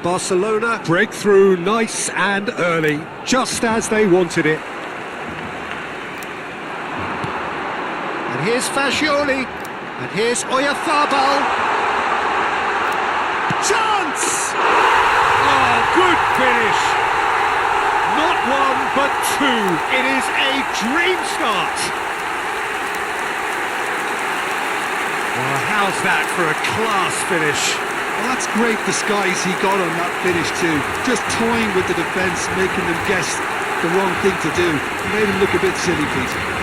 Barcelona break through nice and early, just as they wanted it. And here's Fagioli, and here's Oyarzabal. Chance! Oh, good finish! Not one, but two. It is a dream start. Well, how's that for a class finish? Well, that's great disguise he got on that finish too. Just toying with the defence, making them guess the wrong thing to do. Made him look a bit silly, Pete.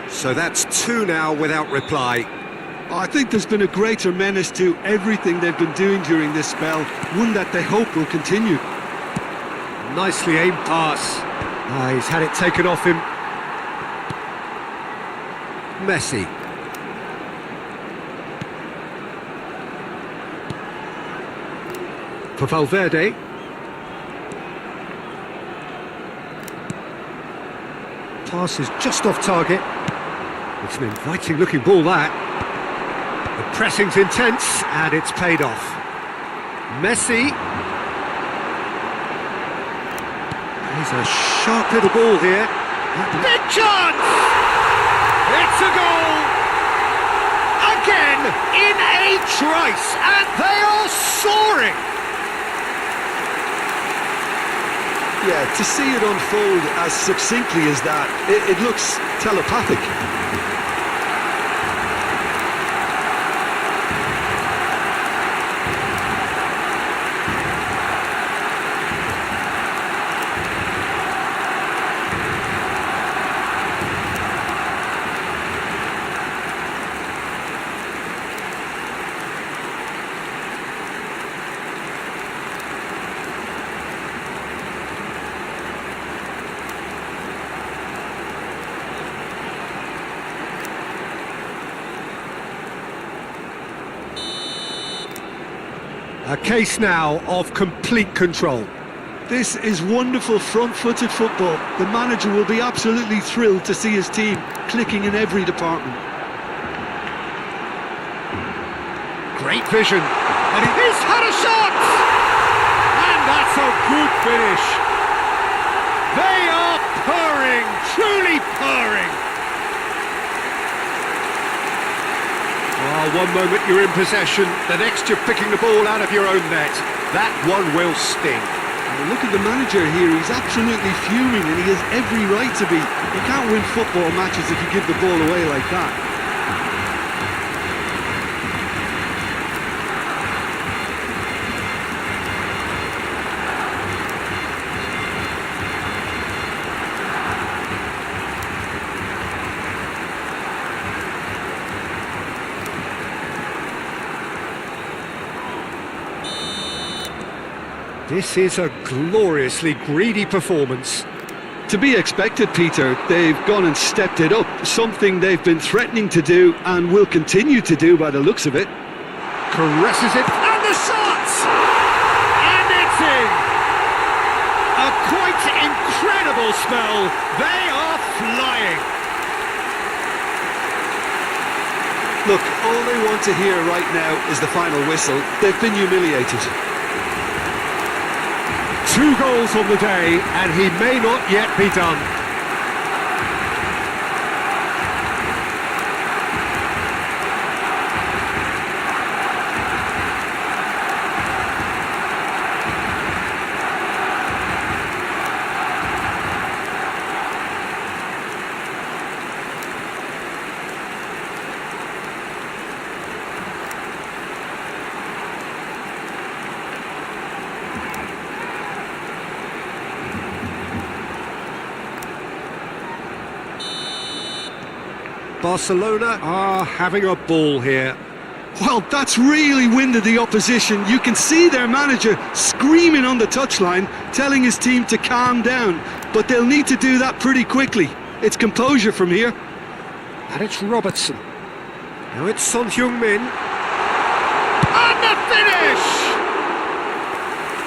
So that's two now without reply. I think there's been a greater menace to everything they've been doing during this spell, one that they hope will continue. Nicely aimed pass. He's had it taken off him. Messi. For Valverde. Pass is just off target. It's an inviting looking ball, that. The pressing's intense and it's paid off. Messi. He's a sharp little ball here. Big chance! It's a goal! Again in a trice, and they are soaring! Yeah, to see it unfold as succinctly as that, it looks telepathic. A case now of complete control. This is wonderful front-footed football. The manager will be absolutely thrilled to see his team clicking in every department. Great vision. And he's had a shot! And that's a good finish. They are purring, truly purring. One moment you're in possession, the next you're picking the ball out of your own net. That one will sting. And look at the manager here, he's absolutely fuming and he has every right to be. You can't win football matches if you give the ball away like that. This is a gloriously greedy performance. To be expected, Peter. They've gone and stepped it up, something they've been threatening to do and will continue to do by the looks of it. Caresses it, and the shot! And it's in! A quite incredible spell. They are flying. Look, all they want to hear right now is the final whistle. They've been humiliated. 2 goals on the day, and he may not yet be done. Barcelona are having a ball here. Well, that's really winded the opposition. You can see their manager screaming on the touchline, telling his team to calm down. But they'll need to do that pretty quickly. It's composure from here. And it's Robertson. Now it's Son Heung-min. And the finish!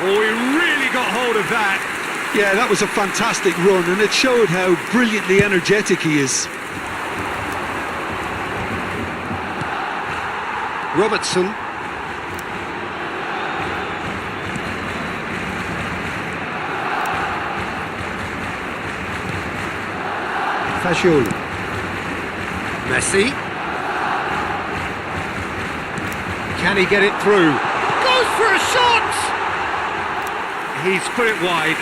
Oh, he really got hold of that. Yeah, that was a fantastic run, and it showed how brilliantly energetic he is. Robertson. Fagioli. Messi. Can he get it through? Goes for a shot! He's put it wide.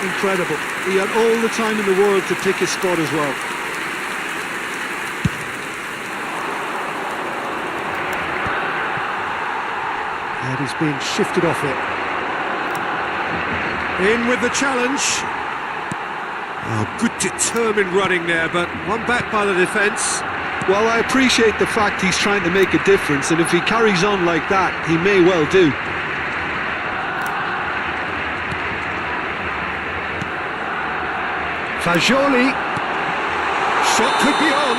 Incredible. He had all the time in the world to pick his spot as well. And he's being shifted off it. In with the challenge. Oh, good determined running there, but one back by the defence. Well, I appreciate the fact he's trying to make a difference, and if he carries on like that, he may well do. Fagioli. Shot could be on.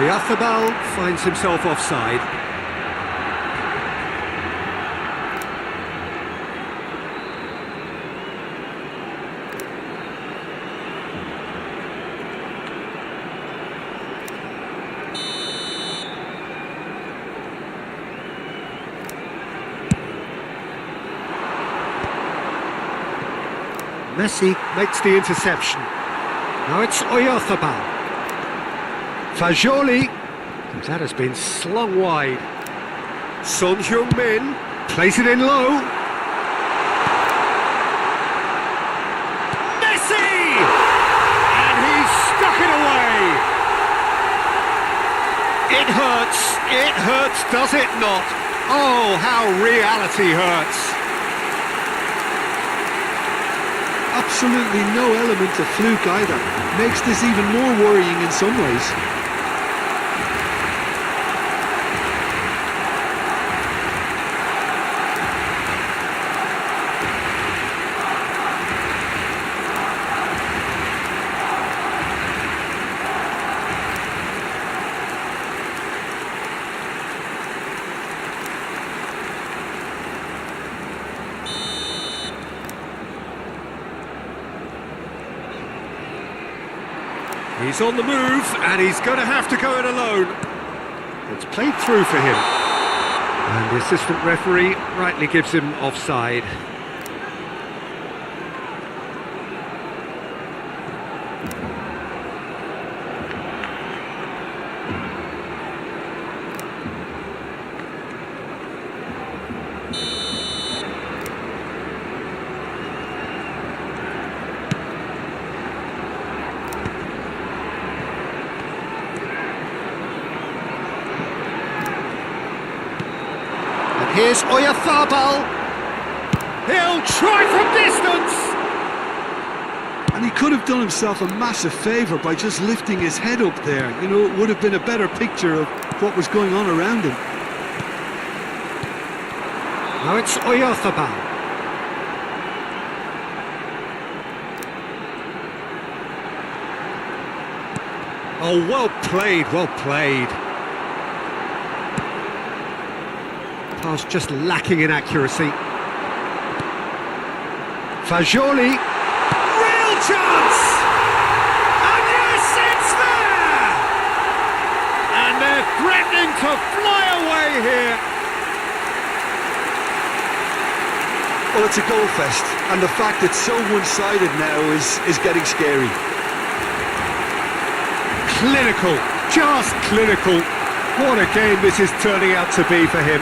Oyarzabal finds himself offside. Messi makes the interception. Now it's Oyarzabal. Fagioli. That has been slung wide. Son Heung-min plays it in low. Messi! And he's stuck it away. It hurts, does it not? Oh, how reality hurts. Absolutely no element of fluke either. Makes this even more worrying in some ways. He's on the move, and he's going to have to go it alone. It's played through for him. And the assistant referee rightly gives him offside. Here's Oyarzabal. He'll try from distance. And he could have done himself a massive favour by just lifting his head up there. You know, it would have been a better picture of what was going on around him. Now it's Oyarzabal. Oh, well played, well played. Pass just lacking in accuracy. Fagioli. Real chance! And yes, it's there! And they're threatening to fly away here. Well, it's a goal fest, and the fact it's so one-sided now is getting scary. Clinical, just clinical. What a game this is turning out to be for him.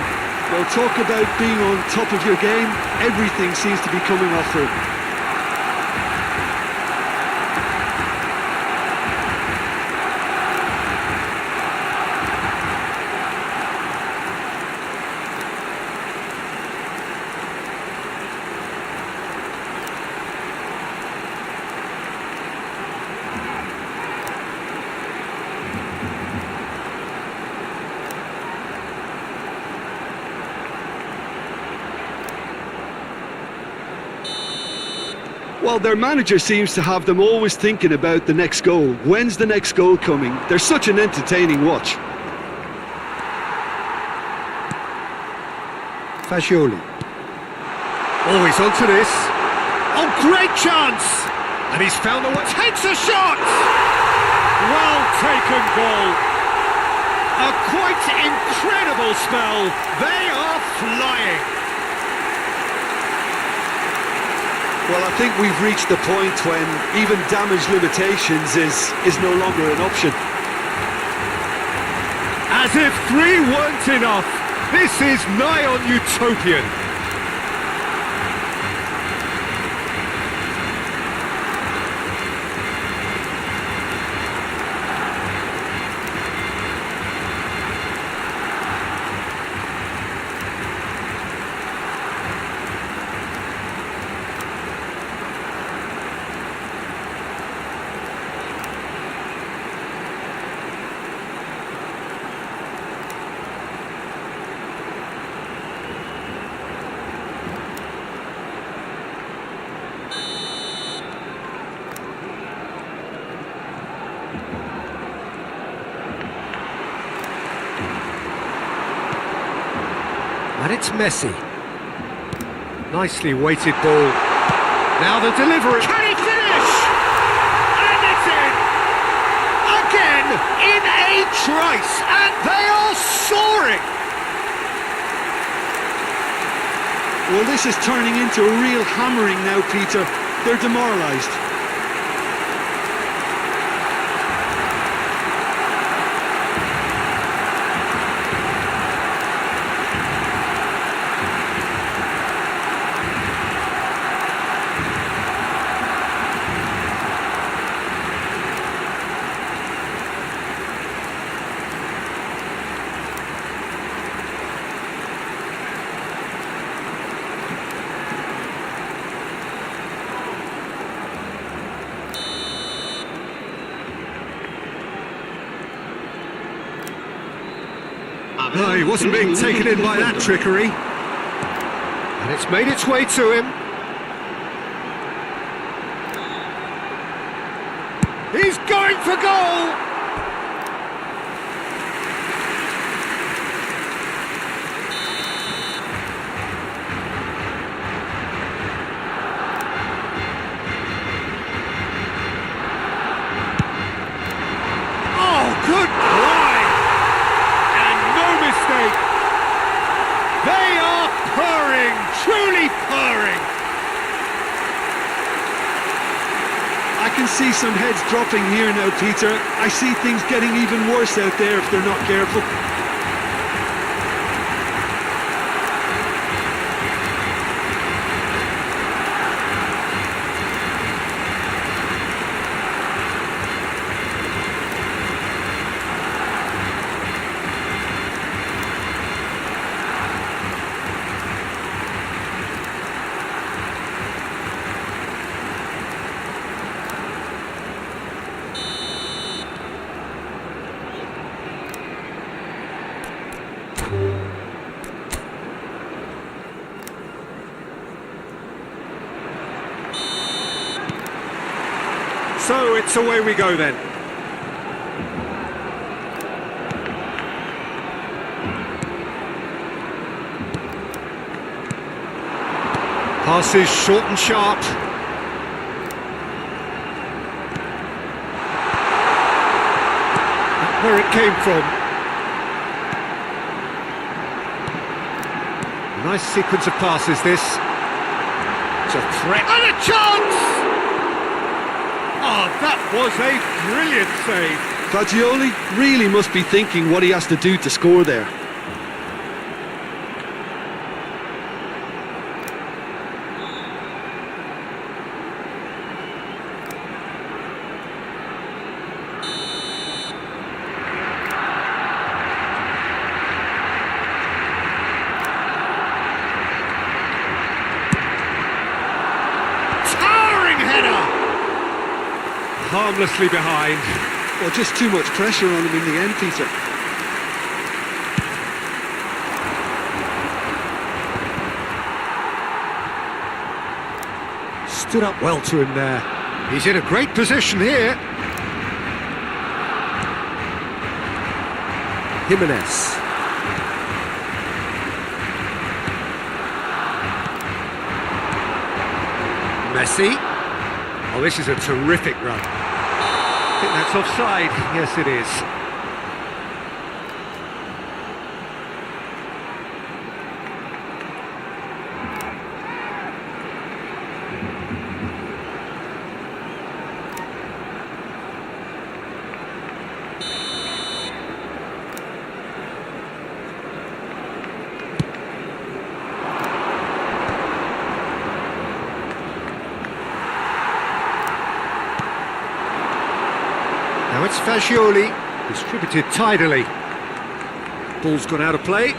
Well, talk about being on top of your game. Everything seems to be coming off for him. Well, their manager seems to have them always thinking about the next goal. When's the next goal coming? They're such an entertaining watch. Fagioli. Oh, he's onto this. Oh, great chance! And he's found the way. Takes a shot! Well taken goal. A quite incredible spell. They are flying. Well, I think we've reached the point when even damage limitations is no longer an option. As if 3 weren't enough. This is nigh on utopian. And it's Messi. Nicely weighted ball. Now the delivery. Can he finish? And it's in! Again, in a trice, and they are soaring! Well, this is turning into a real hammering now, Peter. They're demoralised. No, he wasn't being taken in by that trickery. And it's made its way to him. He's going for goal! Oh, good try! And no mistake! They are purring, truly purring! I can see some heads dropping here now, Peter. I see things getting even worse out there if they're not careful. So it's away we go then. Passes short and sharp. Where it came from. Nice sequence of passes this. It's a threat and a chance! Oh, that was a brilliant save. Fagioli really must be thinking what he has to do to score there. Harmlessly behind. Well, just too much pressure on him in the end, Peter. stood up well to him there. He's in a great position here. Jimenez. Messi. Oh, this is a terrific run. I think that's offside. Yes, it is. Now it's Fagioli, distributed tidily. Ball's gone out of play.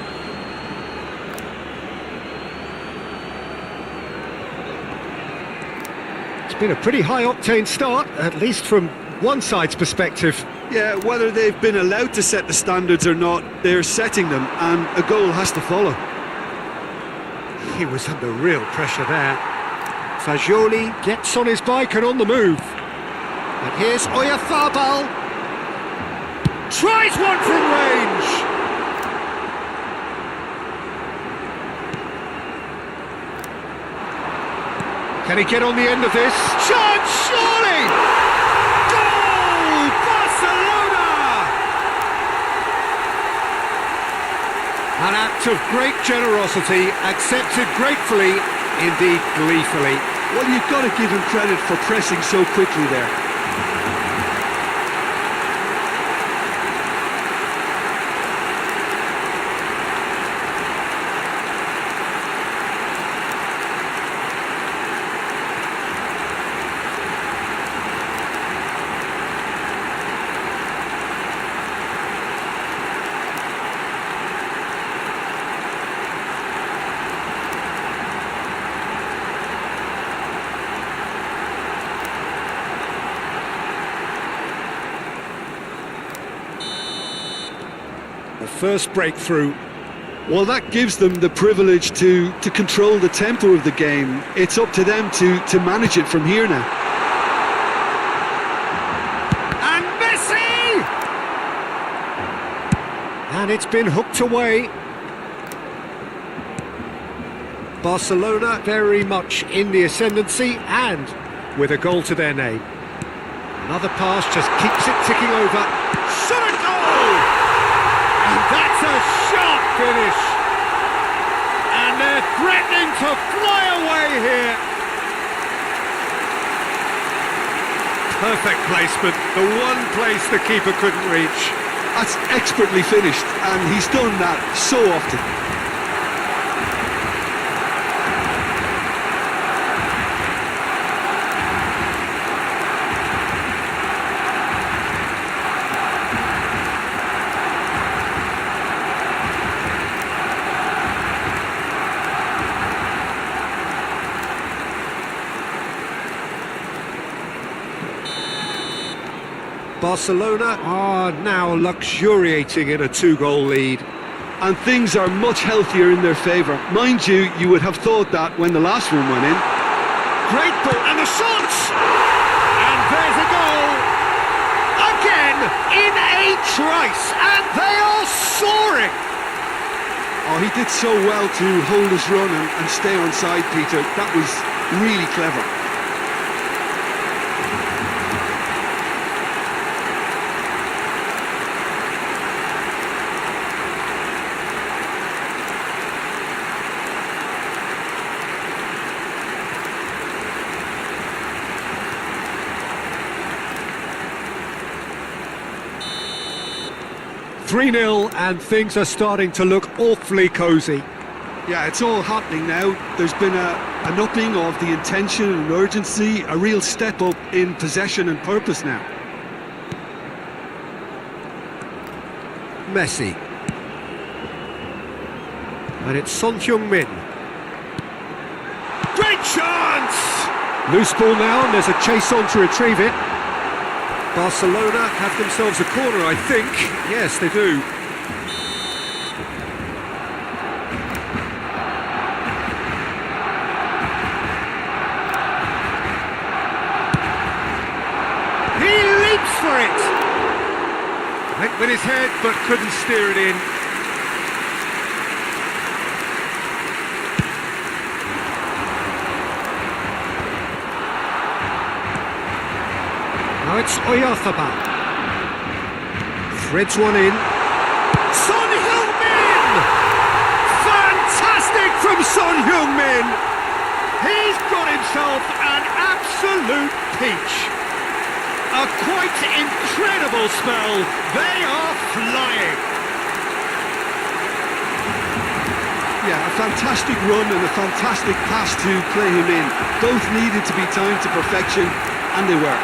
It's been a pretty high-octane start, at least from one side's perspective. Yeah, whether they've been allowed to set the standards or not, they're setting them, and a goal has to follow. He was under real pressure there. Fagioli gets on his bike and on the move. And here's Oyarzabal. Tries one from range. Can he get on the end of this? Chance, surely! Goal! Barcelona! An act of great generosity, accepted gratefully, indeed gleefully. Well, you've got to give him credit for pressing so quickly there. The first breakthrough. Well, that gives them the privilege to control the tempo of the game. It's up to them to manage it from here now. And Messi! And it's been hooked away. Barcelona very much in the ascendancy and with a goal to their name. Another pass just keeps it ticking over. Shot a goal! And that's a sharp finish. And they're threatening to fly away here. Perfect placement, the one place the keeper couldn't reach. That's expertly finished, and he's done that so often. Barcelona are now luxuriating in a two-goal lead. And things are much healthier in their favour. Mind you, you would have thought that when the last one went in. Great ball, and the shot! And there's a goal! Again, in a trice, and they are soaring! Oh, he did so well to hold his run and stay on side, Peter. That was really clever. "3-0 and things are starting to look awfully cosy. Yeah, it's all happening now. There's been an upping of the intention and urgency, a real step up in possession and purpose now. Messi. And it's Son Heung-min. Great chance! Loose ball now, and there's a chase on to retrieve it. Barcelona have themselves a corner, I think. Yes, they do. with his head, but couldn't steer it in. Now it's Oyarthabal. Threads one in. Son Heung-min! Fantastic from Son Heung-min! He's got himself an absolute peach. A quite incredible spell. They are flying. Yeah, a fantastic run and a fantastic pass to play him in. Both needed to be timed to perfection, and they were.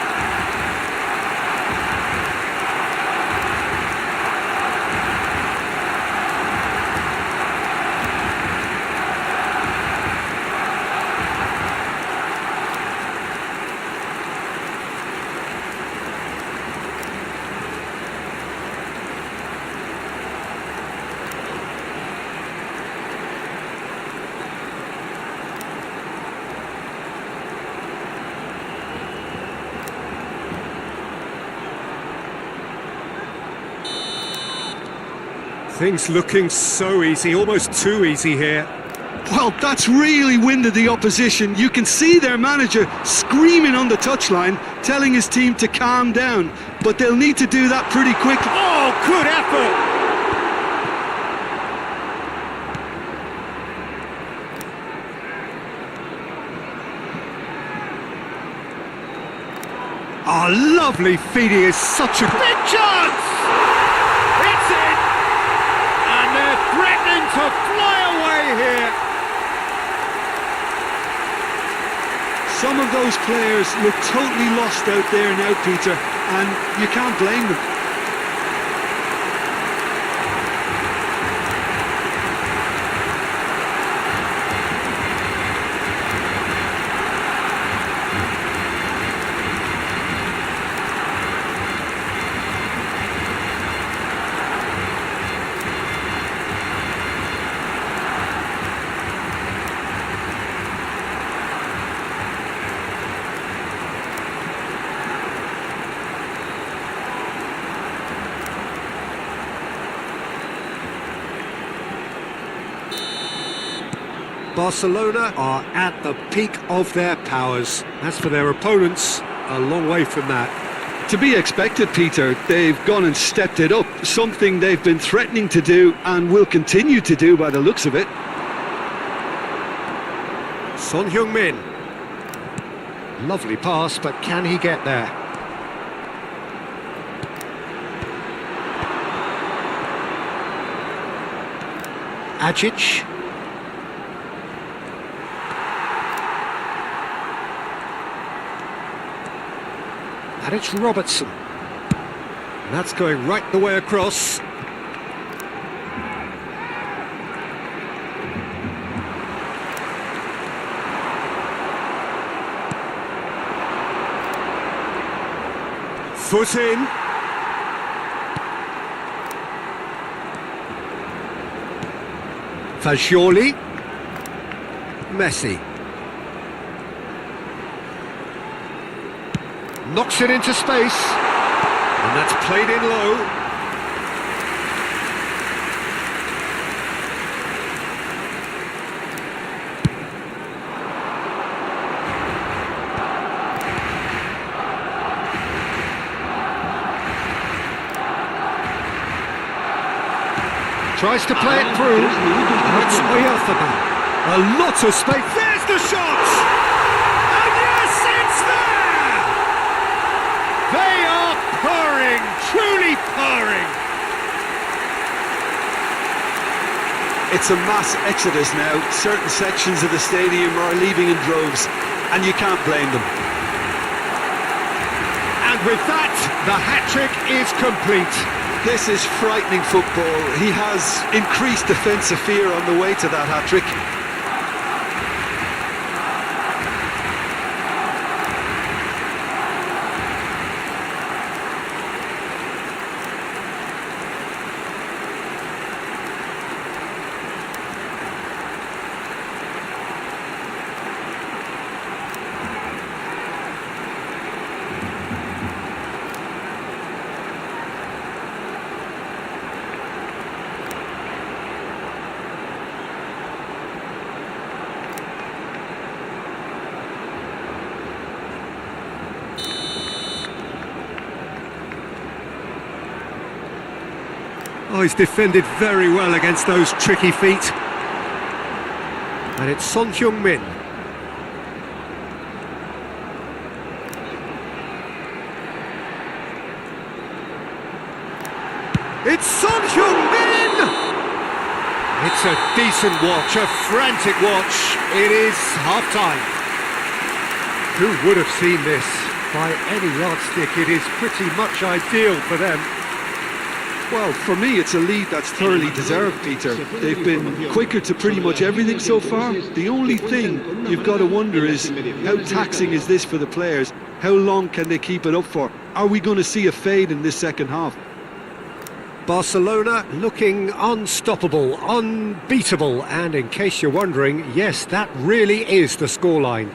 Things looking so easy, almost too easy here. Well, that's really winded the opposition. You can see their manager screaming on the touchline, telling his team to calm down. But they'll need to do that pretty quickly. Oh, good effort! Oh, lovely feed. He is such a big chance! It's in! And they're threatening to fly away here. Some of those players look totally lost out there now, Peter, and you can't blame them. Barcelona are at the peak of their powers. As for their opponents, a long way from that. To be expected, Peter. They've gone and stepped it up, something they've been threatening to do and will continue to do by the looks of it. Son Heung-min. Lovely pass, but can he get there? Ajic. And it's Robertson. And that's going right the way across. Foot in. Fagioli. Messi. Knocks it into space, and that's played in low. Tries to play it through. That's Oyarthabal. A lot of space. There's the shot! And yes, it's there! They are purring, truly purring. It's a mass exodus now. Certain sections of the stadium are leaving in droves, and you can't blame them. And with that, the hat-trick is complete. This is frightening football. He has increased defensive fear on the way to that hat-trick. Oh, he's defended very well against those tricky feet. And it's Son Heung-min. It's Son Heung-min! It's a decent watch, a frantic watch. It is half-time. Who would have seen this? By any yardstick, it is pretty much ideal for them. Well, for me, it's a lead that's thoroughly deserved, Peter. They've been quicker to pretty much everything so far. The only thing you've got to wonder is, how taxing is this for the players? How long can they keep it up for? Are we going to see a fade in this second half? Barcelona looking unstoppable, unbeatable, and in case you're wondering, yes, that really is the scoreline.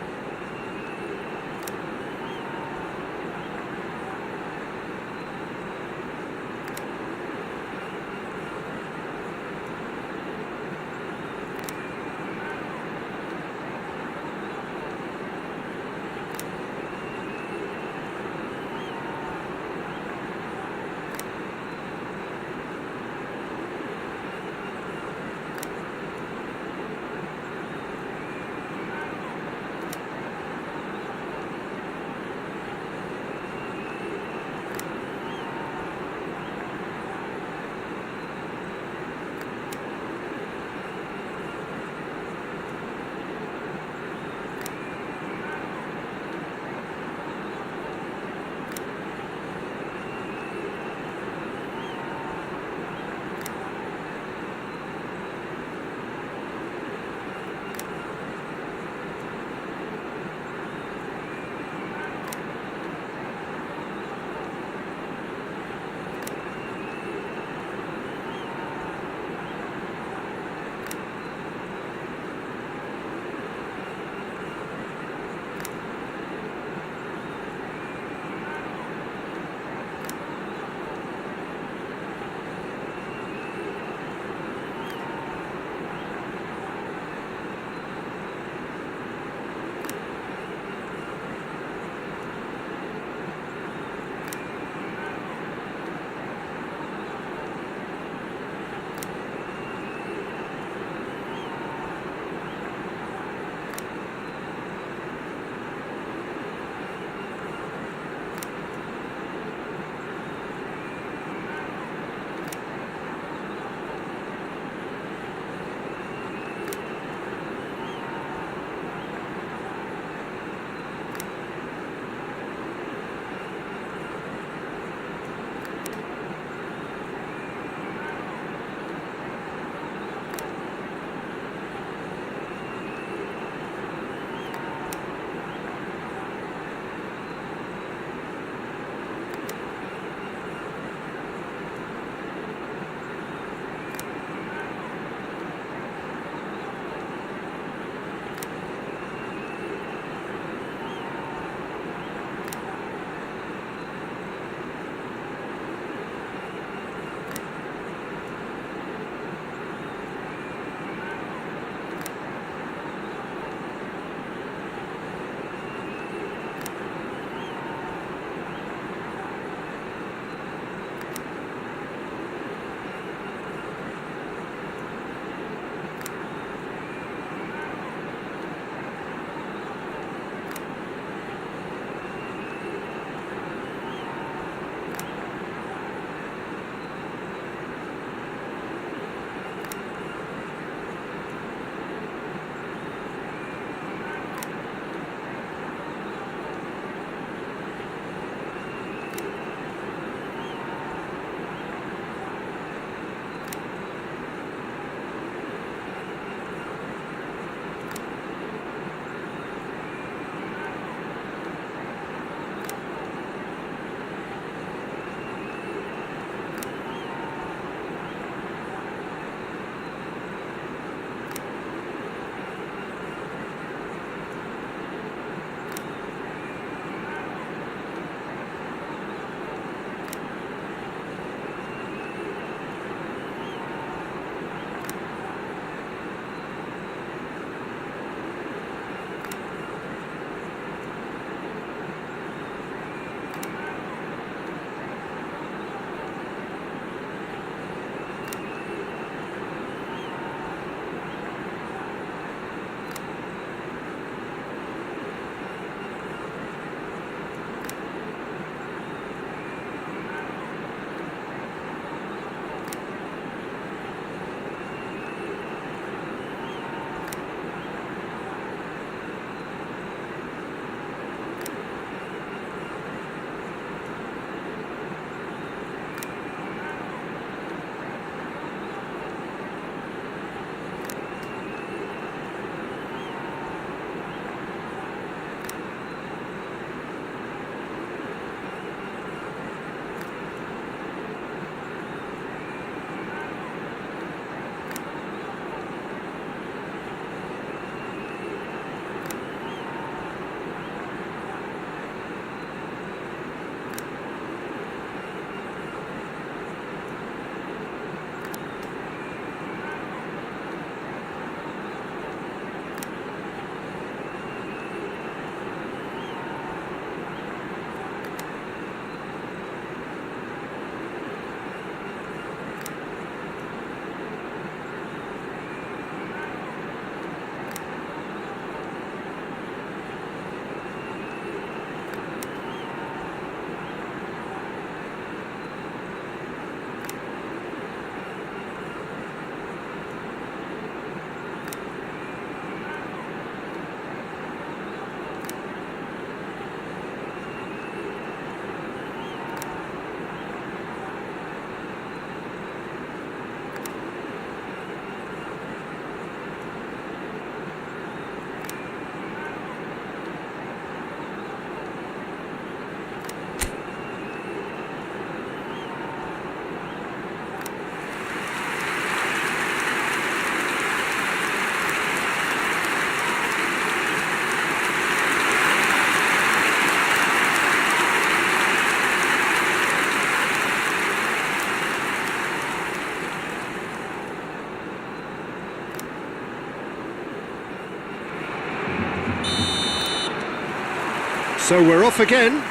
So we're off again.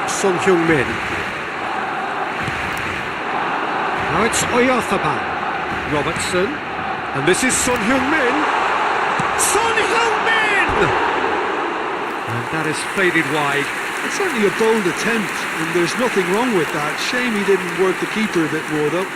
Son Heung-min. Now it's Oyothapan. Robertson. And this is Son Heung-min. Son Heung-min! And that is faded wide. It's certainly a bold attempt, and there's nothing wrong with that. Shame he didn't work the keeper a bit more, though.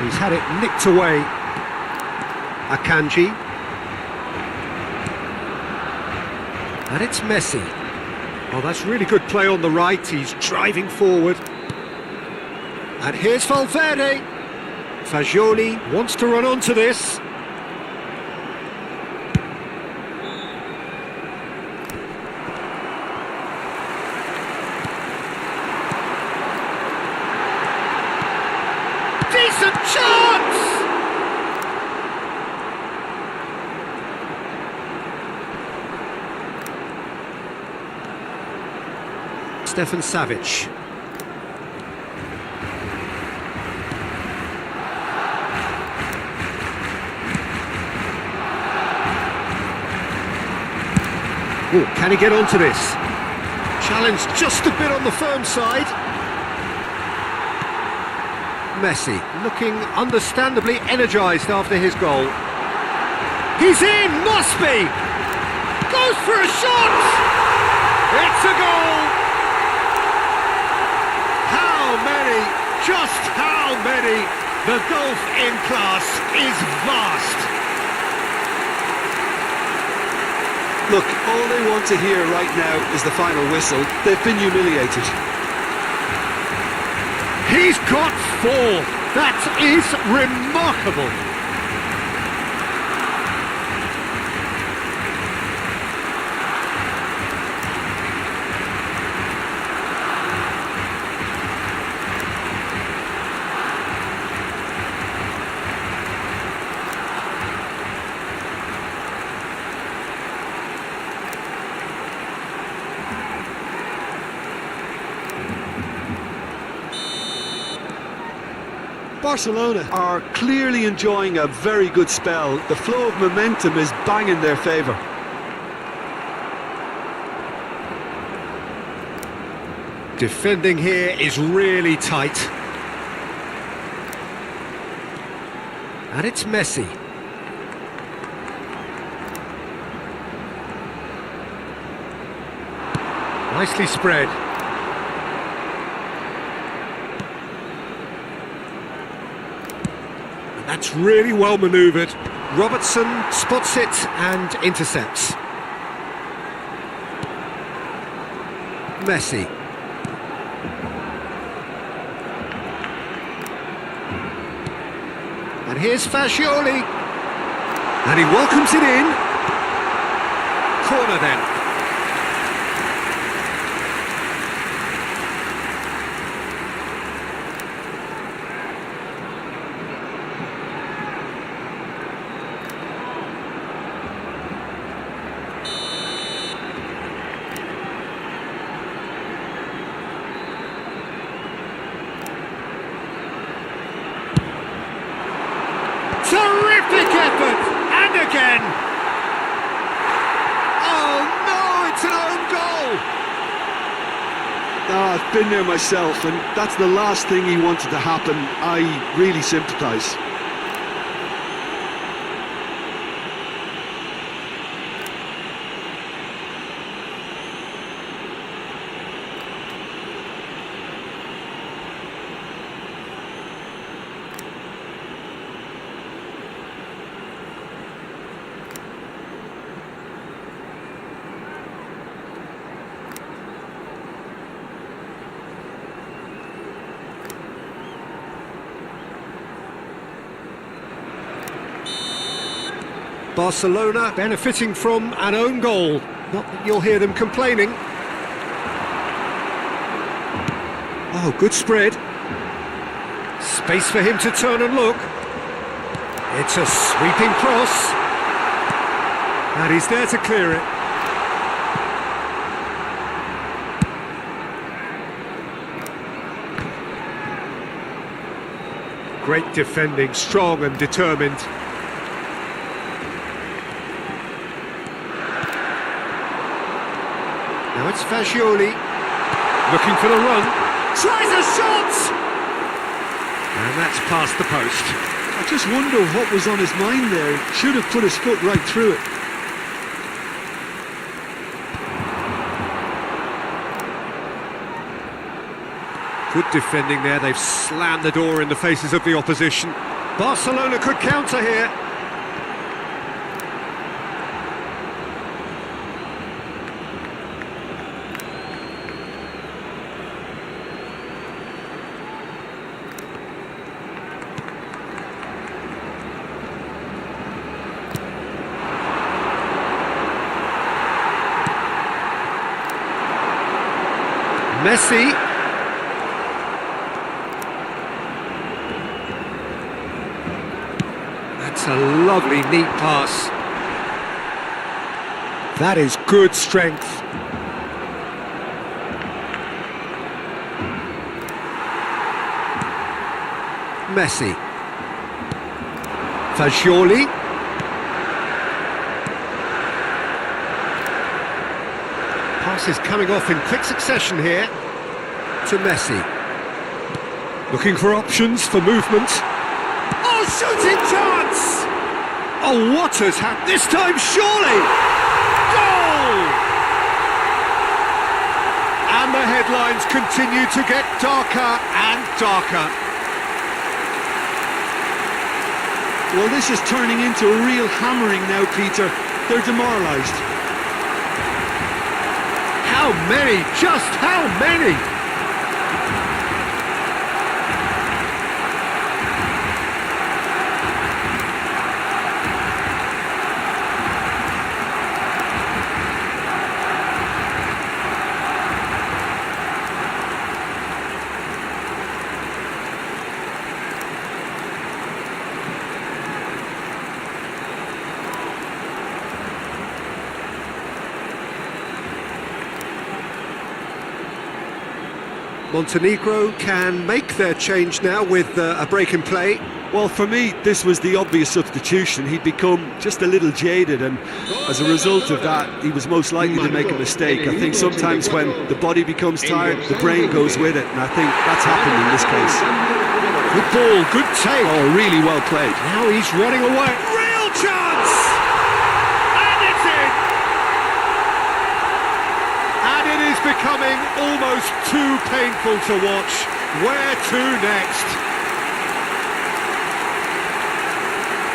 He's had it nicked away. Akanji. And it's Messi. Oh, that's really good play on the right. He's driving forward. And here's Valverde. Fagioli wants to run onto this. Decent chance! Stefan Savic. Ooh, can he get onto this? Challenge just a bit on the firm side. Messi, looking understandably energised after his goal. He's in, must be! Goes for a shot! It's a goal! How many, just how many? The gulf in class is vast. Look, all they want to hear right now is the final whistle. They've been humiliated. He's got 4. That is remarkable. Barcelona are clearly enjoying a very good spell. The flow of momentum is bang in their favour. Defending here is really tight. And it's Messi. Nicely spread. That's really well manoeuvred. Robertson spots it and intercepts. Messi. And here's Fagioli. And he welcomes it in. Corner then. Terrific effort! And again! Oh no, it's an own goal! I've been there myself, and that's the last thing he wanted to happen. I really sympathise. Barcelona benefiting from an own goal. Not that you'll hear them complaining. Oh, good spread. Space for him to turn and look. It's a sweeping cross. And he's there to clear it. Great defending, strong and determined. Now it's Fagioli, looking for the run. Tries a shot! And that's past the post. I just wonder what was on his mind there. He should have put his foot right through it. Good defending there, they've slammed the door in the faces of the opposition. Barcelona could counter here. Messi. That's a lovely, neat pass. That is good strength. Messi. Fagioli. Passes coming off in quick succession here to Messi. Looking for options for movement. Oh, shooting chance! Oh, what has happened this time, surely? Goal! And the headlines continue to get darker and darker. Well, this is turning into a real hammering now, Peter. They're demoralised. How many? Just how many? Montenegro can make their change now with a break in play. Well, for me, this was the obvious substitution. He'd become just a little jaded, and as a result of that, he was most likely to make a mistake. I think sometimes when the body becomes tired, the brain goes with it, and I think that's happened in this case. Good ball, good take. Oh, really well played. Now he's running away. Real chance! And it's in! And it is becoming almost too painful to watch. Where to next?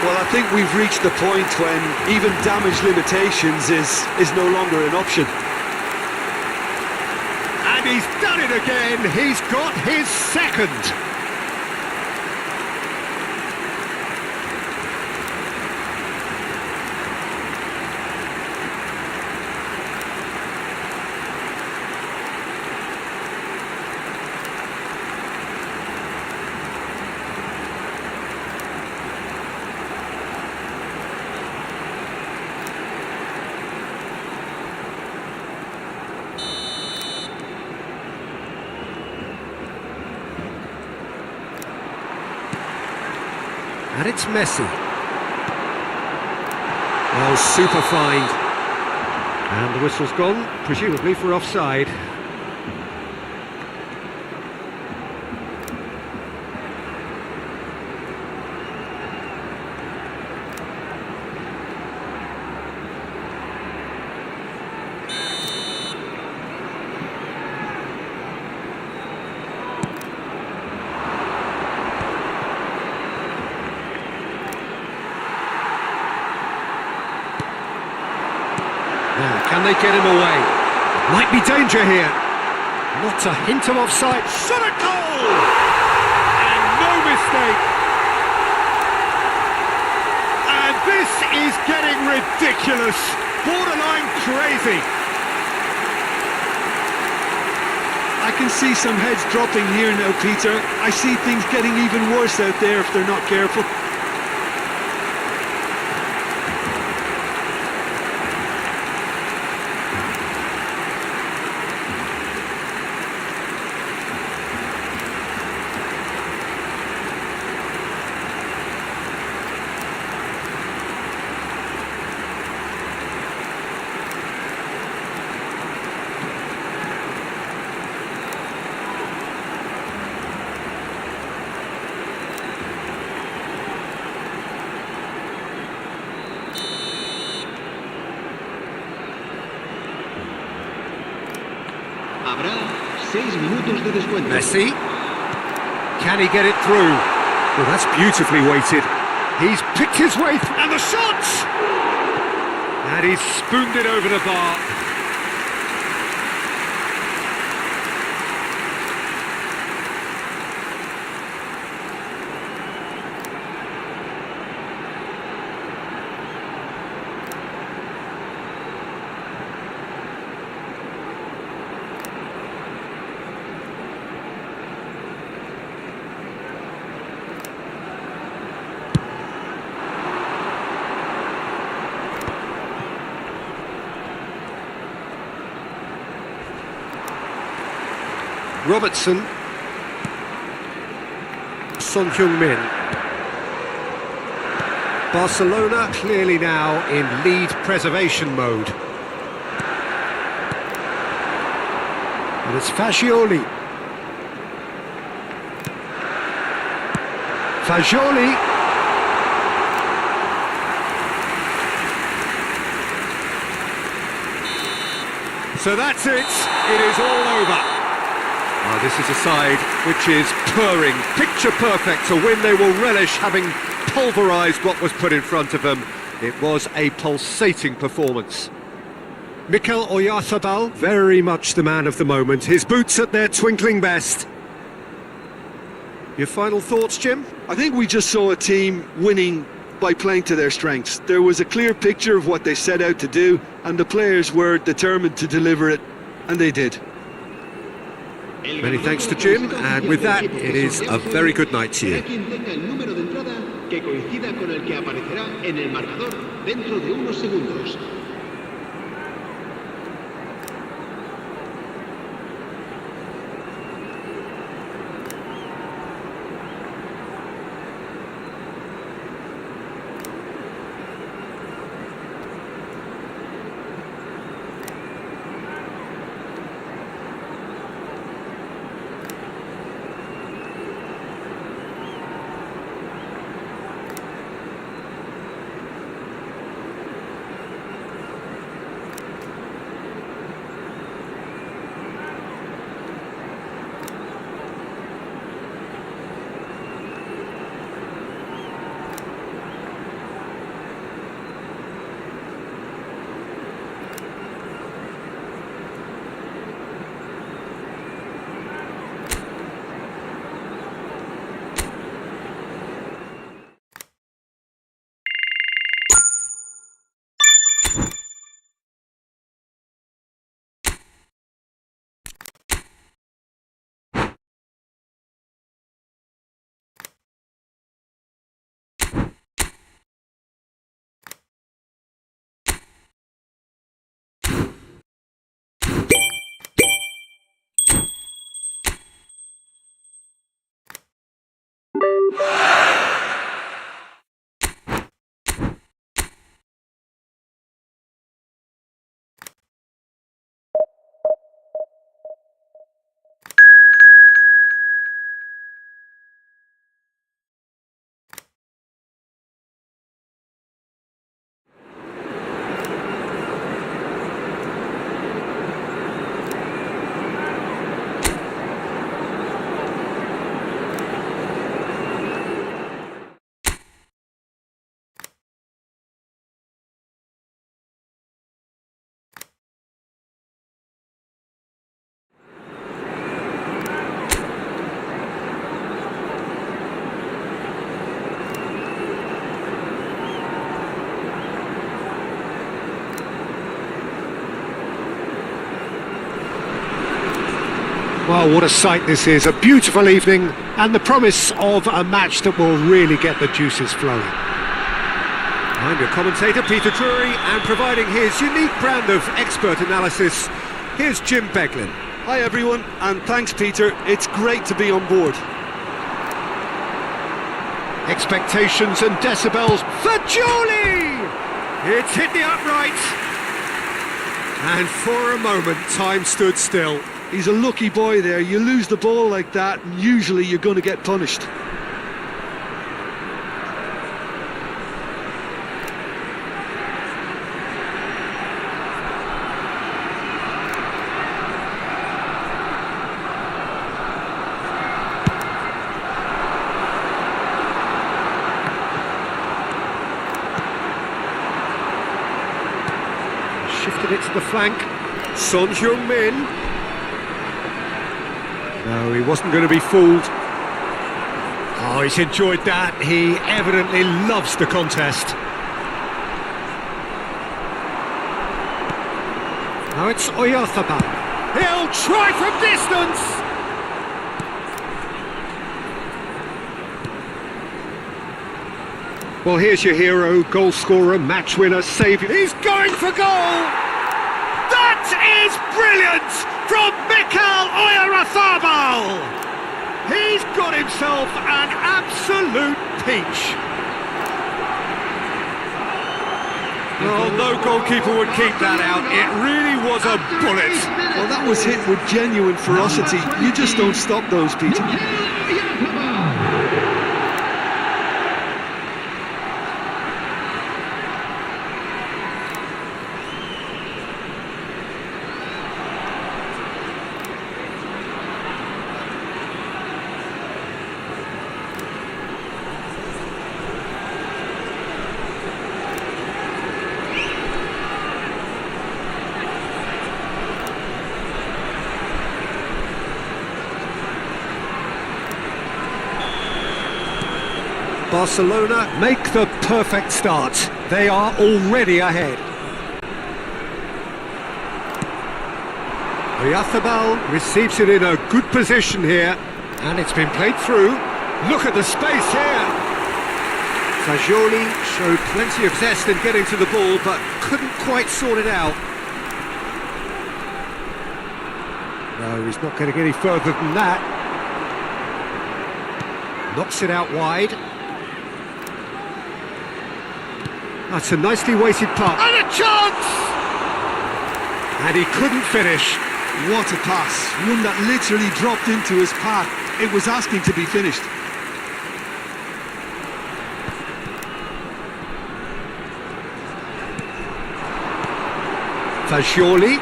Well, I think we've reached the point when even damage limitations is no longer an option. And he's done it again. He's got his second. And it's Messi. Oh, super find. And the whistle's gone, presumably for offside. Now, can they get him away? Might be danger here. Not a hint of offside. Shot at goal! And no mistake. And this is getting ridiculous. Borderline crazy. I can see some heads dropping here now, Peter. I see things getting even worse out there if they're not careful. Habrá 6 minutos de descuento. Messi. Can he get it through? Well, that's beautifully weighted. He's picked his way and the shot! And he's spooned it over the bar. Robertson. Son Heung-min. Barcelona clearly now in lead preservation mode. And it's Fagioli. Fagioli. So that's it. It is all over. This is a side which is purring, picture perfect, a win they will relish, having pulverised what was put in front of them. It was a pulsating performance. Mikel Oyarzabal, very much the man of the moment, his boots at their twinkling best. Your final thoughts, Jim? I think we just saw a team winning by playing to their strengths. There was a clear picture of what they set out to do, and the players were determined to deliver it, and they did. Many thanks to Jim, and with that, it is a very good night to you. Que coincida con el que aparecerá en el marcador dentro de unos segundos. Well, what a sight this is. A beautiful evening and the promise of a match that will really get the juices flowing. I'm your commentator, Peter Drury, and providing his unique brand of expert analysis, here's Jim Beglin. Hi everyone, and thanks Peter. It's great to be on board. Expectations and decibels for Jolie! It's hit the upright. And for a moment, time stood still. He's a lucky boy there. You lose the ball like that, and usually you're going to get punished. Shifted it to the flank. Son Heung-min. No, he wasn't going to be fooled. Oh, he's enjoyed that. He evidently loves the contest. Now it's Oyarzabal. He'll try from distance! Well, here's your hero, goal scorer, match winner, saviour. He's going for goal! That is brilliant from Mikel Oyarzabal! He's got himself an absolute peach. Oh, no goalkeeper would keep that out. It really was a bullet. Well, that was hit with genuine ferocity. You just don't stop those, Peter. Barcelona make the perfect start. They are already ahead. Oyarzabal receives it in a good position here, and it's been played through. Look at the space here. Fagioli showed plenty of zest in getting to the ball, but couldn't quite sort it out. No, he's not going to get any further than that. Knocks it out wide. That's a nicely weighted puck. And a chance! And he couldn't finish. What a pass. One that literally dropped into his path. It was asking to be finished. Fagioli.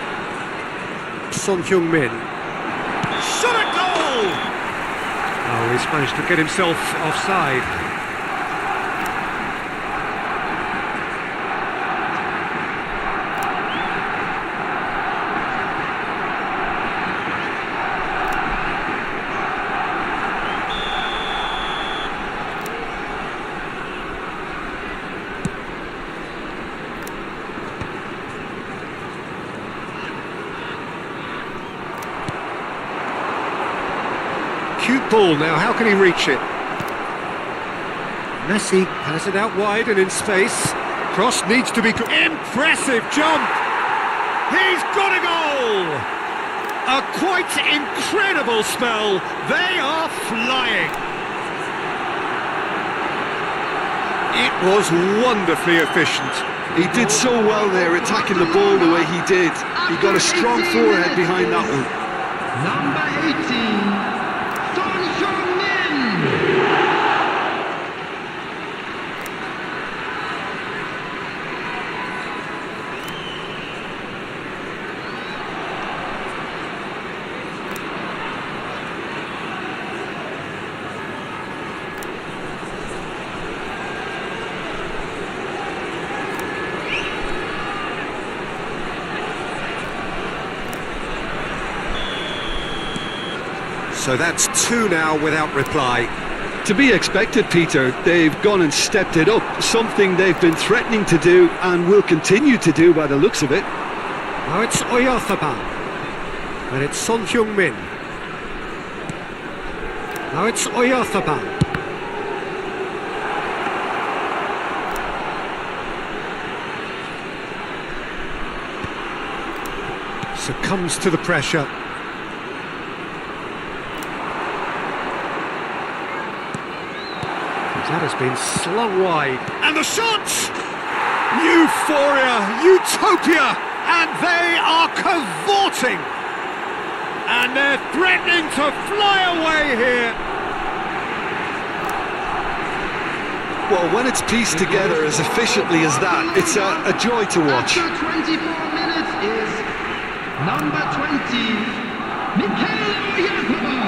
Son Heung-min. Shot a goal! Oh, he's managed to get himself offside. Cute ball now, how can he reach it? Messi has it out wide and in space. Cross needs to be... Impressive jump! He's got a goal! A quite incredible spell. They are flying. It was wonderfully efficient. He did so well there, attacking the ball the way he did. He got a strong forehead behind that one. Number 18. So that's two now without reply. To be expected, Peter. They've gone and stepped it up, something they've been threatening to do and will continue to do by the looks of it. Now it's Oyarzabal, and it's Son Heung-min. Now it's Oyarthabal. Succumbs to the pressure. That has been slung wide. And the shots! Euphoria, utopia, and they are cavorting. And they're threatening to fly away here. Well, when it's pieced together as efficiently as that, it's a joy to watch. After 24 minutes is number 20, Mikhail Oyarthabal.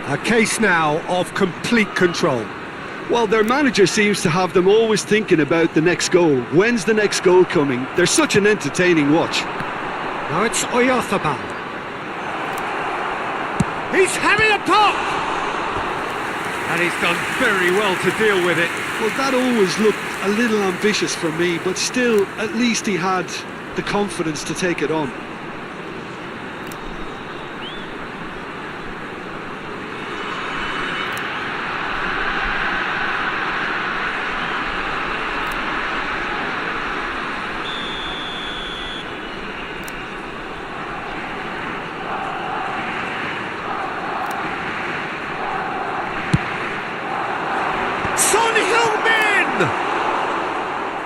A case now of complete control. Well, their manager seems to have them always thinking about the next goal. When's the next goal coming? They're such an entertaining watch. Now it's Oyarthabal. He's having a pop! And he's done very well to deal with it. Well, that always looked a little ambitious for me, but still, at least he had the confidence to take it on.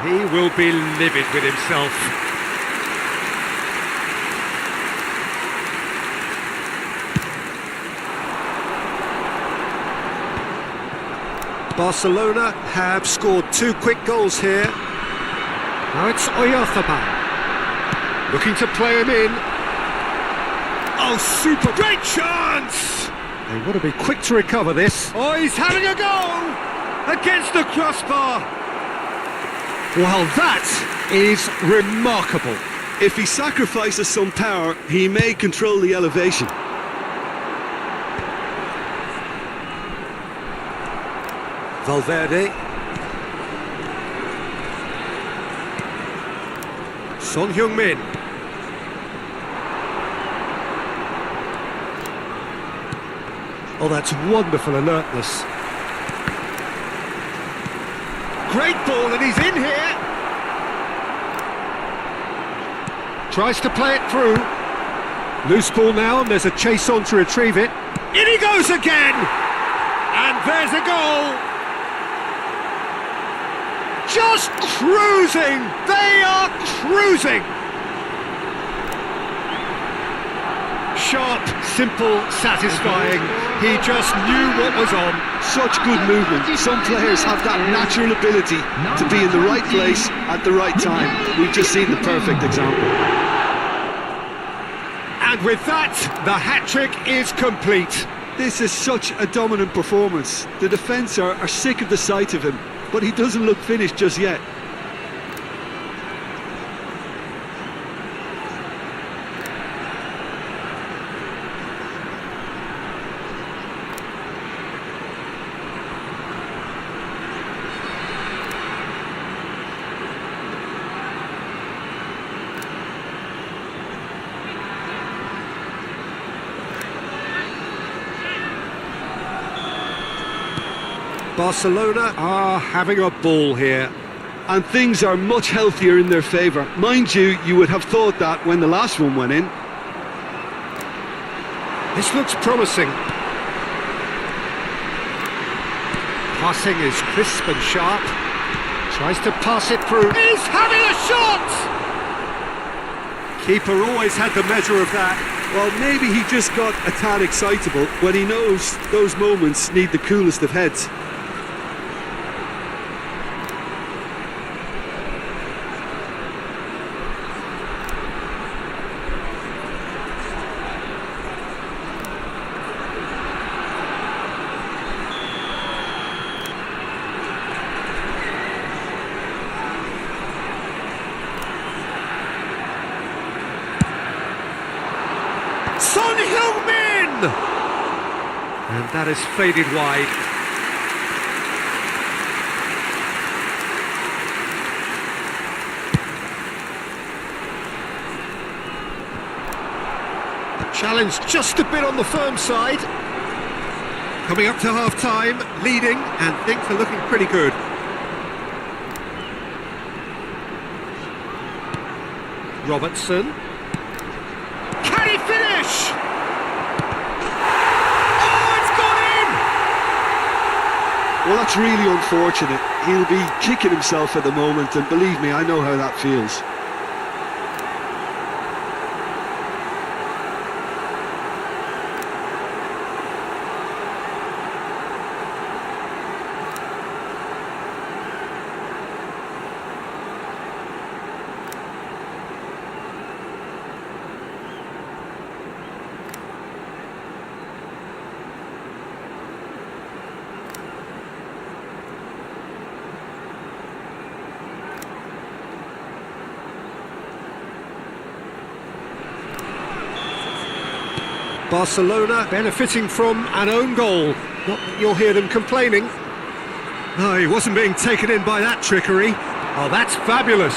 He will be livid with himself. Barcelona have scored 2 quick goals here. Now it's Oyarthabal. Looking to play him in. Oh, super! Great chance! They want to be quick to recover this. Oh, he's having a go! Against the crossbar! Well, that is remarkable. If he sacrifices some power, he may control the elevation. Valverde. Son Heung-min. Oh, that's wonderful alertness. Great ball, and he's in here. Tries to play it through. Loose ball now, and there's a chase on to retrieve it. In he goes again! And there's a goal! Just cruising! They are cruising! Sharp, simple, satisfying. He just knew what was on. Such good movement. Some players have that natural ability to be in the right place at the right time. We've just seen the perfect example. And with that, the hat-trick is complete. This is such a dominant performance. The defence are sick of the sight of him, but he doesn't look finished just yet. Barcelona are having a ball here. And things are much healthier in their favour. Mind you, you would have thought that when the last one went in. This looks promising. Passing is crisp and sharp. Tries to pass it through. He's having a shot! Keeper always had the measure of that. Well, maybe he just got a tad excitable when he knows those moments need the coolest of heads. And that has faded wide. The challenge just a bit on the firm side. Coming up to half-time, leading, and things are looking pretty good. Robertson. Can he finish? Oh, it's gone in! Well, that's really unfortunate. He'll be kicking himself at the moment, and believe me, I know how that feels. Barcelona benefiting from an own goal. Not that you'll hear them complaining. No, he wasn't being taken in by that trickery. Oh, that's fabulous.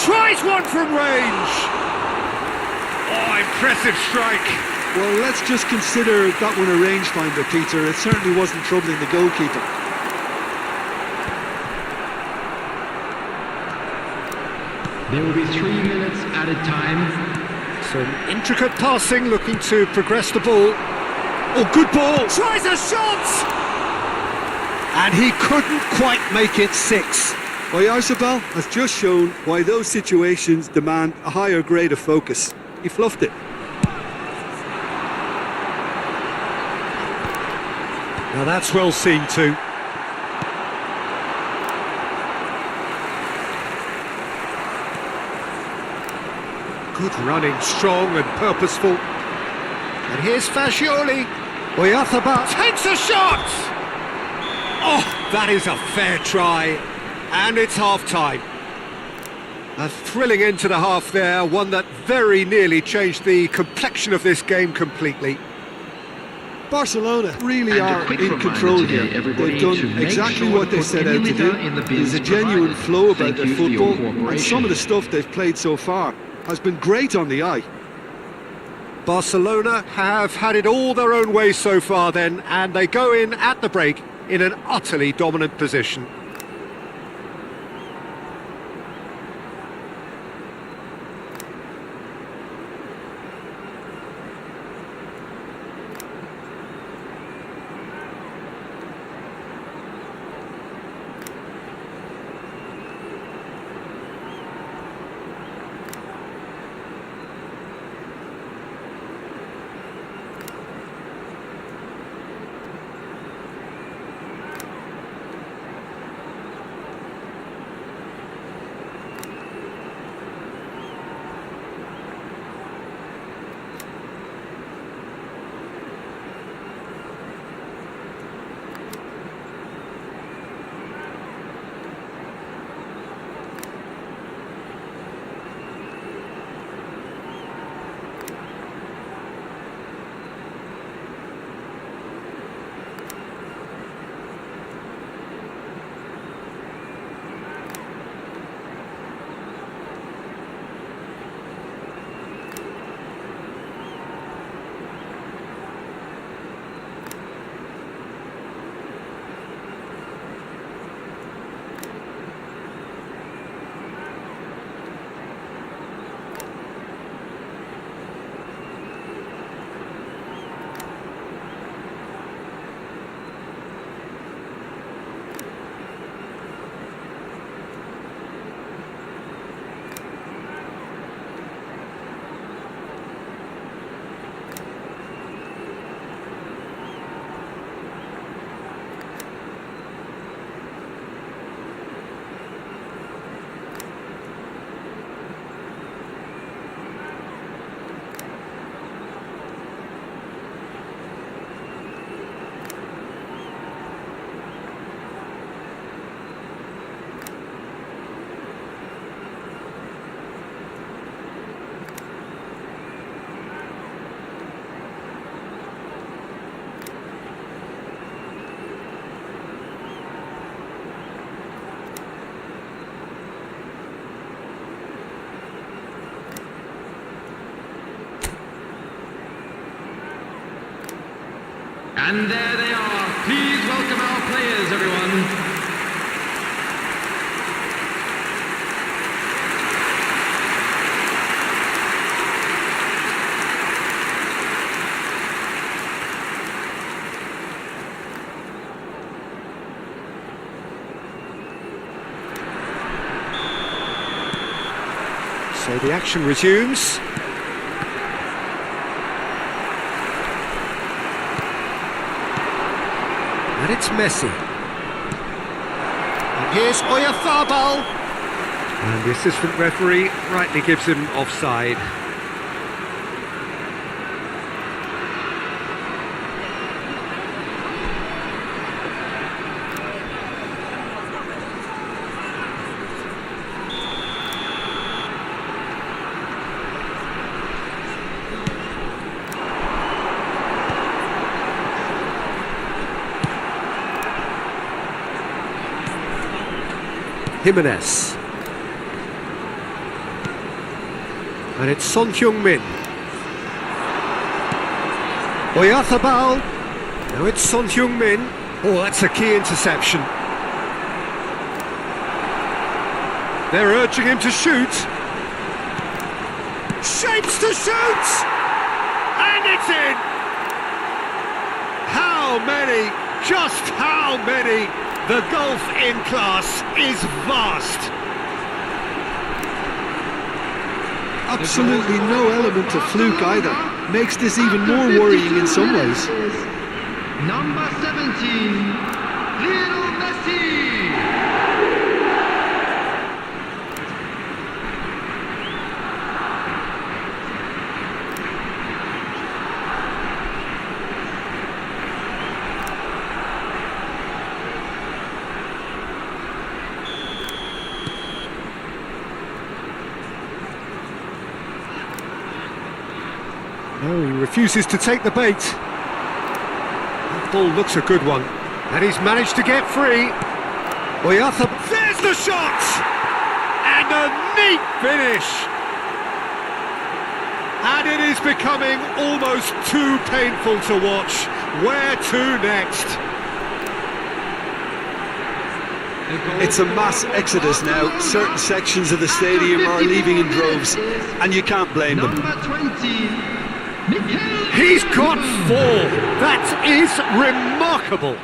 Tries one from range. Oh, impressive strike. Well, let's just consider that one a rangefinder, Peter. It certainly wasn't troubling the goalkeeper. There will be 3 minutes added time. Some intricate passing, looking to progress the ball. Oh, good ball! Tries a shot! And he couldn't quite make it 6. Oyarzabal has just shown why those situations demand a higher grade of focus. He fluffed it. Now that's well seen too. Good running, strong and purposeful. And here's Fascioli. Oyarzabal takes a shot! Oh, that is a fair try. And it's half-time. A thrilling end to the half there, one that very nearly changed the complexion of this game completely. Barcelona really are in control here. They've done exactly what they set out to do. There's a genuine flow about their football, and some of the stuff they've played so far has been great on the eye. Barcelona have had it all their own way so far then, and they go in at the break in an utterly dominant position. And there they are. Please welcome our players, everyone. So the action resumes. And it's Messi. And here's Oyarzabal. And the assistant referee rightly gives him offside. Jimenez. And it's Son Heung-min. Oyarzabal. Now it's Son Heung-min. Oh, that's a key interception. They're urging him to shoot. Shapes to shoot! And it's in! How many? Just how many? The gulf in class is vast. Absolutely no element of fluke either. Makes this even more worrying in some ways. Number 17, Lionel Messi. No, he refuses to take the bait. That ball looks a good one. And he's managed to get free. Oyarzabal. There's the shot! And a neat finish! And it is becoming almost too painful to watch. Where to next? It's a mass exodus now. Certain sections of the stadium are leaving in droves, and you can't blame them. Number 20. He's got 4. That is remarkable.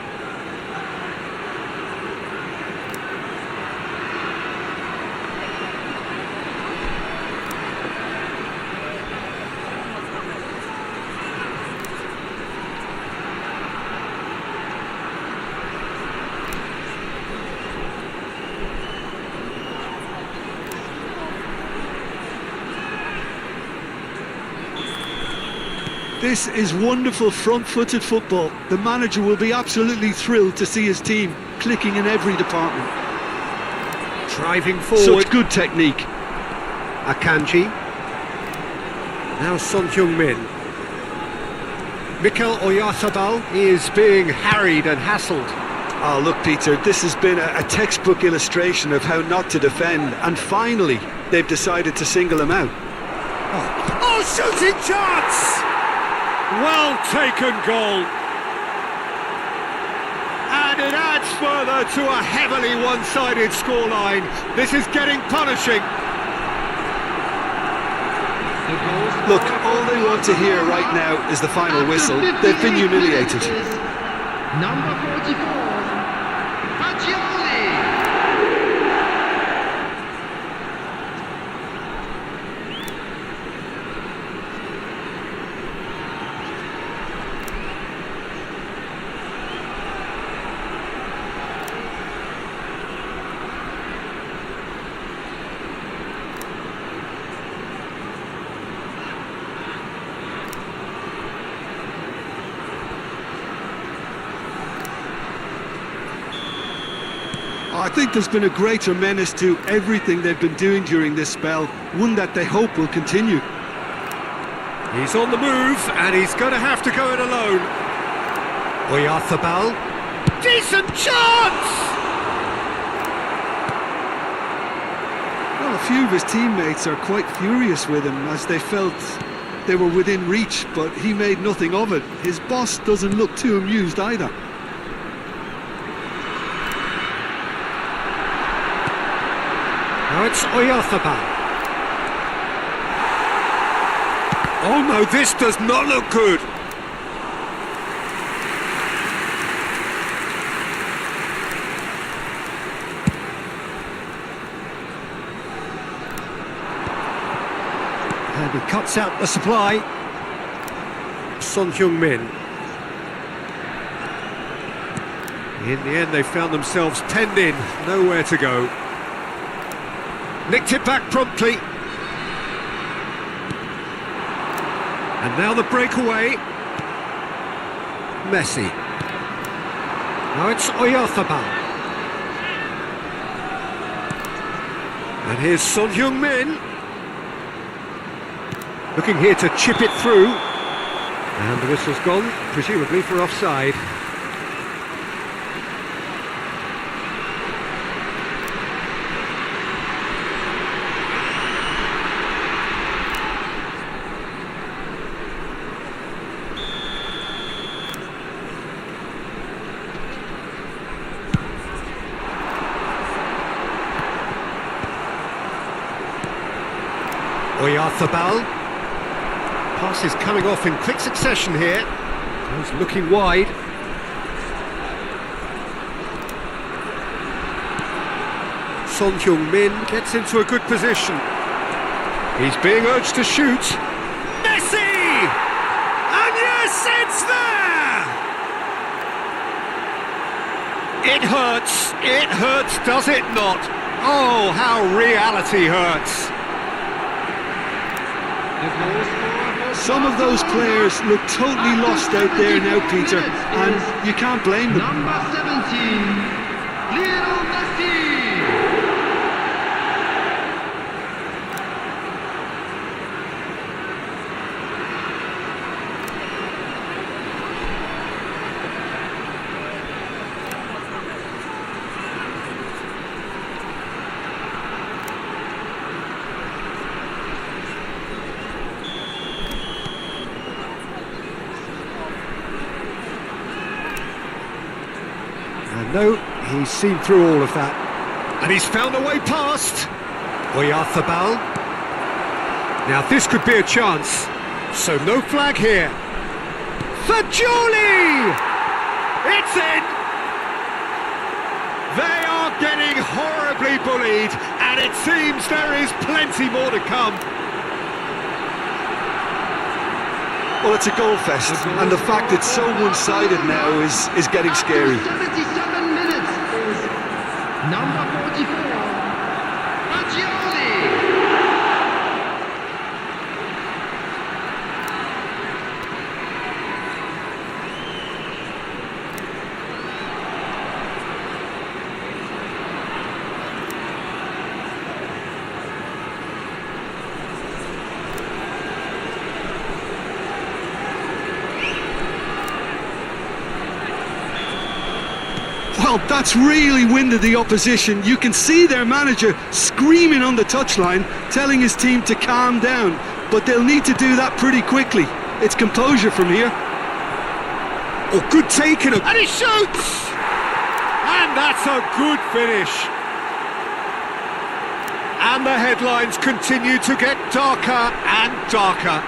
This is wonderful front-footed football. The manager will be absolutely thrilled to see his team clicking in every department. Driving forward. Such good technique. Akanji. Now Son Heung-min. Mikel Oyarzabal is being harried and hassled. Oh, look, Peter, this has been a textbook illustration of how not to defend, and finally, they've decided to single him out. Oh, shooting chance! Well taken goal. And it adds further to a heavily one-sided scoreline. This is getting punishing. Look, all they want to hear right now is the final whistle. They've been humiliated. Number 44, Pacioli. I think there's been a greater menace to everything they've been doing during this spell, one that they hope will continue. He's on the move, and he's going to have to go it alone. Oyarzabal. Decent chance! Well, a few of his teammates are quite furious with him, as they felt they were within reach, but he made nothing of it. His boss doesn't look too amused either. Now it's Oyarzabal. Oh no, this does not look good. And he cuts out the supply. Son Heung-min. In the end, they found themselves penned in, nowhere to go. Nicked it back promptly. And now the breakaway. Messi. Now it's Oyarzabal. And here's Son Heung-min. Looking here to chip it through. And the whistle's gone, presumably for offside. Oyarzabal. Pass is coming off in quick succession here. He's looking wide. Son Heung-min gets into a good position. He's being urged to shoot. Messi! And yes, it's there! It hurts, does it not? Oh, how reality hurts. Some of those players look totally lost out there now, Peter, and you can't blame them. Number 17, Lionel Messi. And no, he's seen through all of that. And he's found a way past. Oyarzabal. Now this could be a chance. So no flag here. Fajoli! It's in! They are getting horribly bullied, and it seems there is plenty more to come. Well, it's a goal fest, and the fact it's so one-sided now is getting scary. 77 minutes is number 44, Fajoli. Well, that's really winded the opposition. You can see their manager screaming on the touchline, telling his team to calm down. But they'll need to do that pretty quickly. It's composure from here. Oh, good taking him. And he shoots! And that's a good finish. And the headlines continue to get darker and darker.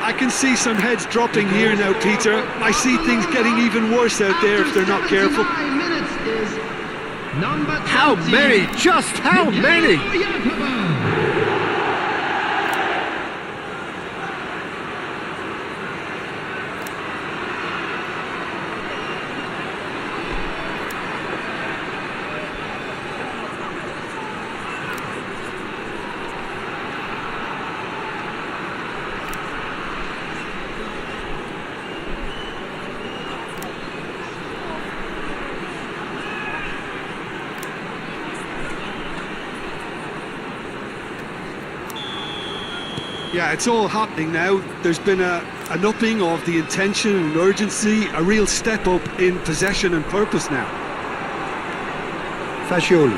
I can see some heads dropping here now, Peter. I see things getting even worse out there if they're not careful. Minutes is number 20, How many? Just how many? Yeah, it's all happening now. There's been an upping of the intention and urgency, a real step up in possession and purpose now. Fajoli.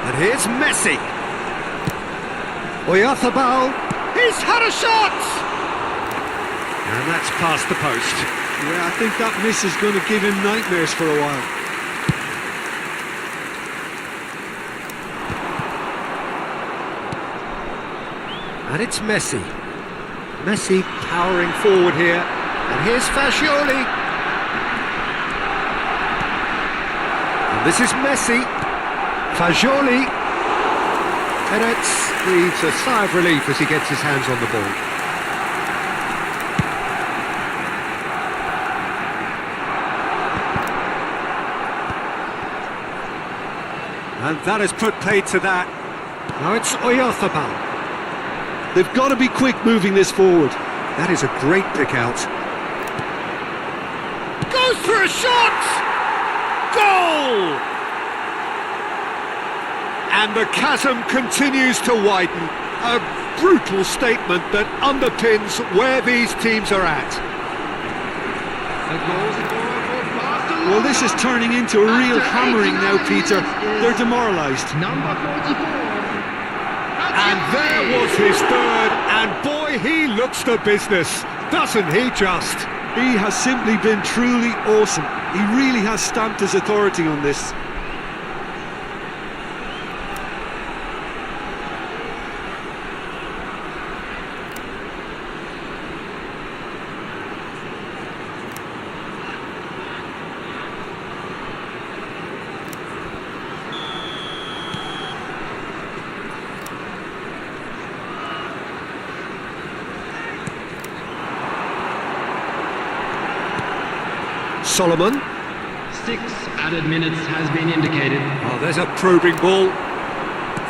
And here's Messi. Oyarzabal, he's had a shot! And that's past the post. Yeah, I think that miss is going to give him nightmares for a while. And it's Messi. Messi powering forward here. And here's Fascioli. And this is Messi. Fascioli. Perez breathes a sigh of relief as he gets his hands on the ball. And that has put paid to that. Now it's Oyarzabal. They've got to be quick moving this forward. That is a great pick out. Goes for a shot! Goal! And the chasm continues to widen. A brutal statement that underpins where these teams are at. A goal scorer for Barcelona. Well, this is turning into a real hammering now, Peter. They're demoralised. Number 44. And there was his third, and boy, he looks the business, doesn't he just? He has simply been truly awesome. He really has stamped his authority on this. Solomon. 6 added minutes has been indicated. Oh, there's a probing ball.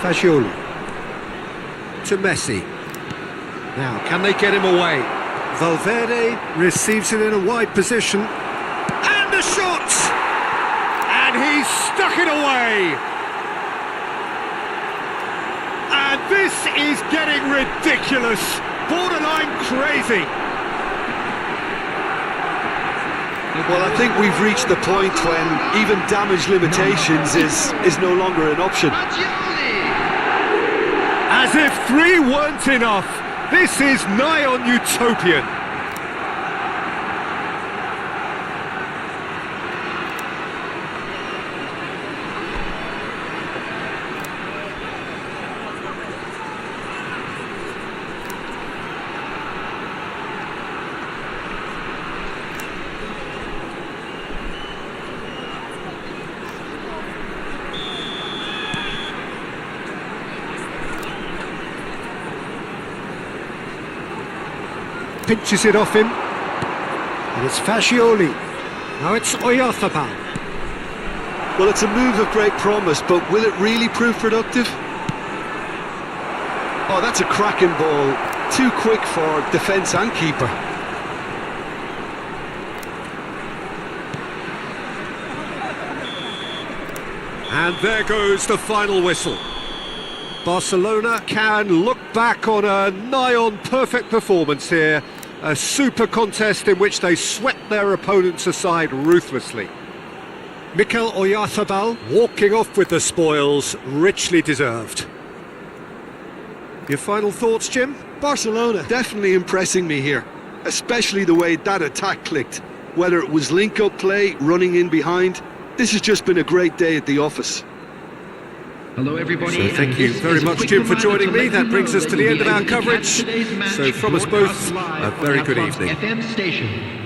Fascioli. To Messi. Now, can they get him away? Valverde receives it in a wide position. And the shot! And he's stuck it away! And this is getting ridiculous. Borderline crazy. Well, I think we've reached the point when even damage limitations is no longer an option. As if 3 weren't enough, this is nigh on utopian. Pinches it off him, and it's Fascioli. Now it's Oyarzabal. Well, it's a move of great promise, but will it really prove productive? Oh, that's a cracking ball. Too quick for defence and keeper. And there goes the final whistle. Barcelona can look back on a nigh-on perfect performance here. A super contest in which they swept their opponents aside ruthlessly. Mikel Oyarzabal walking off with the spoils, richly deserved. Your final thoughts, Jim? Barcelona definitely impressing me here, especially the way that attack clicked. Whether it was link-up play, running in behind, this has just been a great day at the office. Hello, everybody. So thank you very much, Jim, for joining me. That brings us to the end of our coverage. So from us both, a very good evening. FM station.